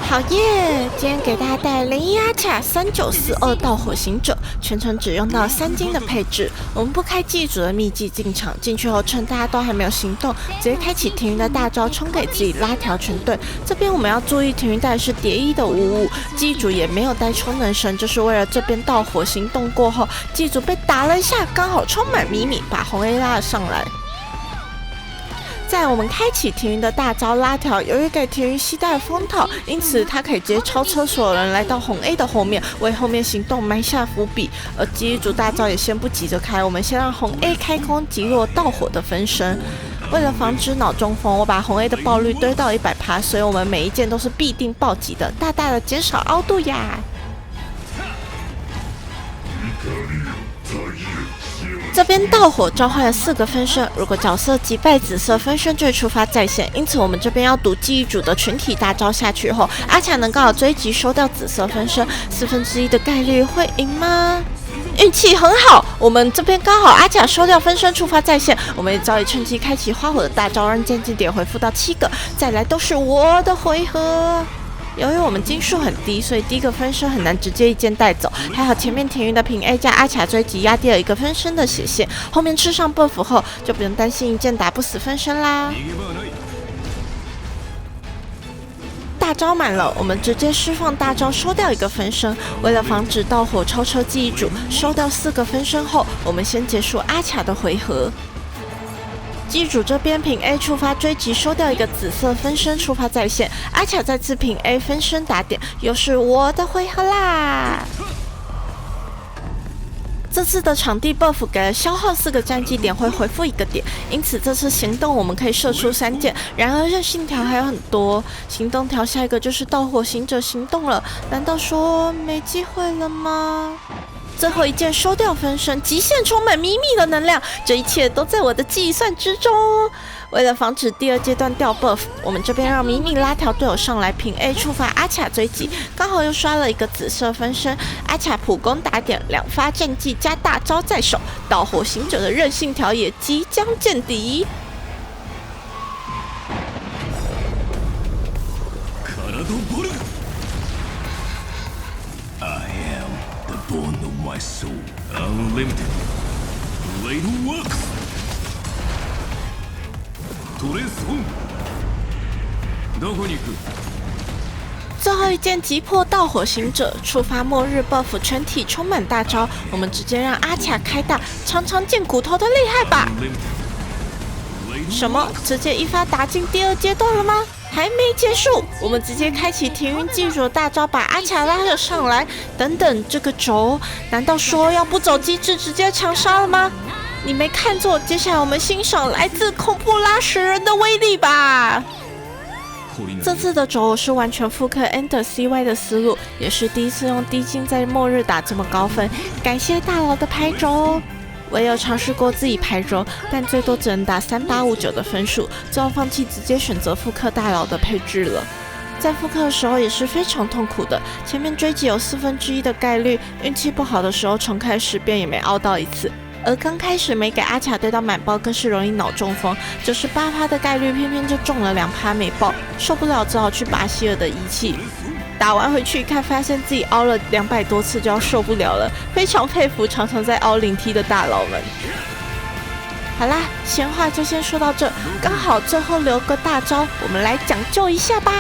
好耶！今天给大家带来雷伊阿卡3942盗火行者，全程只用到3金的配置。我们不开记忆组的秘技进场，进去后趁大家都还没有行动，直接开启停云的大招，冲给自己拉条全队。这边我们要注意，停云带的是蝶衣的55，记忆组也没有带充能绳，就是为了这边盗火行动过后，记忆组被打了一下，刚好充满米米，把红 A 拉了上来。在我们开启停云的大招拉条，由于给停云携带风套，因此他可以直接超车所有人来到红 A 的后面，为后面行动埋下伏笔。而记忆组大招也先不急着开，我们先让红 A 开空击落盗火的分身。为了防止脑中风，我把红 A 的爆率堆到100%，所以我们每一件都是必定暴击的，大大的减少凹度呀。这边盗火召唤了4个分身，如果角色击败紫色分身就会触发在线，因此我们这边要赌记忆组的群体大招下去后，阿卡能刚好追击收掉紫色分身，1/4的概率会赢吗？运气很好，我们这边刚好阿卡收掉分身触发在线，我们也早已趁机开启花火的大招，让渐进点回复到7个，再来都是我的回合。由于我们金数很低，所以第一个分身很难直接一剑带走。还好前面停云的平 A 加阿卡追击压低了一个分身的血线，后面吃上 buff 后就不用担心一剑打不死分身啦。大招满了，我们直接释放大招收掉一个分身。为了防止盗火超车记忆组，收掉4个分身后，我们先结束阿卡的回合。记忆组这边平 A 触发追击，收掉一个紫色分身，触发在线。阿卡再次平 A 分身打点，又是我的回合啦！这次的场地 buff 给了消耗4个战绩点会回复1个点，因此这次行动我们可以射出3件。然而韧性条还有很多，行动条下一个就是盗火行者行动了，难道说没机会了吗？最后一件收掉分身，极限充满秘密的能量，这一切都在我的计算之中。为了防止第2阶段掉 buff， 我们这边让米米拉条队友上来平 A 触发阿卡追击，刚好又刷了一个紫色分身。阿卡普攻打点，2发战技加大招在手，盗火行者的韧性条也即将见底。My soul unlimited blade works transform どこに行く？最后一件击破盗火行者，触发末日 buff， 全体充满大招，我们直接让阿卡开大，尝尝见骨头的厉害吧！什么？直接一发打进第2阶段了吗？还没结束，我们直接开启停云记忆组的大招，把阿卡拉了上来。等等，这个轴难道说要不走机制直接强杀了吗？你没看错，接下来我们欣赏来自恐怖拉屎人的威力吧。这次的轴是完全复刻 Ender CY 的思路，也是第一次用低金在末日打这么高分，感谢大佬的排轴。我也有尝试过自己排轴，但最多只能打3859的分数，最后放弃，直接选择复刻大佬的配置了。在复刻的时候也是非常痛苦的，前面追击有1/4的概率，运气不好的时候重开10遍也没凹到1次。而刚开始没给阿卡对到满爆，更是容易脑中风，98%的概率偏偏就中了2%没爆，受不了只好去拔希尔的仪器。打完回去一看，发现自己凹了200多次就要受不了了，非常佩服常常在凹0T的大佬们。好啦，闲话就先说到这，刚好最后留个大招，我们来讲究一下吧。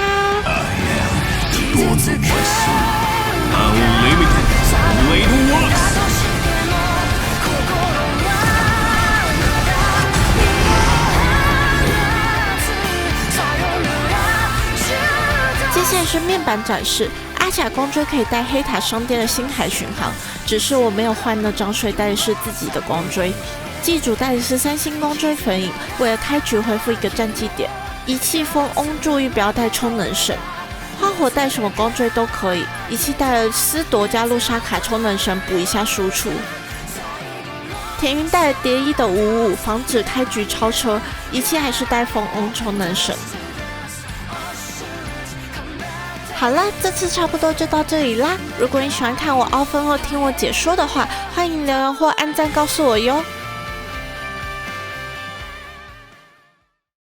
接下来是面板展示，阿卡光锥可以带黑塔商店的星海巡航，只是我没有换那张，所以带的是自己的光锥。记忆组带的是3星光锥粉影，为了开局恢复1个战绩点。仪器风翁注意不要带充能绳，花火带什么光锥都可以，仪器带了斯铎加露莎卡充能绳补一下输出。田云带了蝶衣的55，防止开局超车，仪器还是带风翁充能绳。好了，这次差不多就到这里啦。如果你喜欢看我凹分或听我解说的话，欢迎留言或按赞告诉我哟。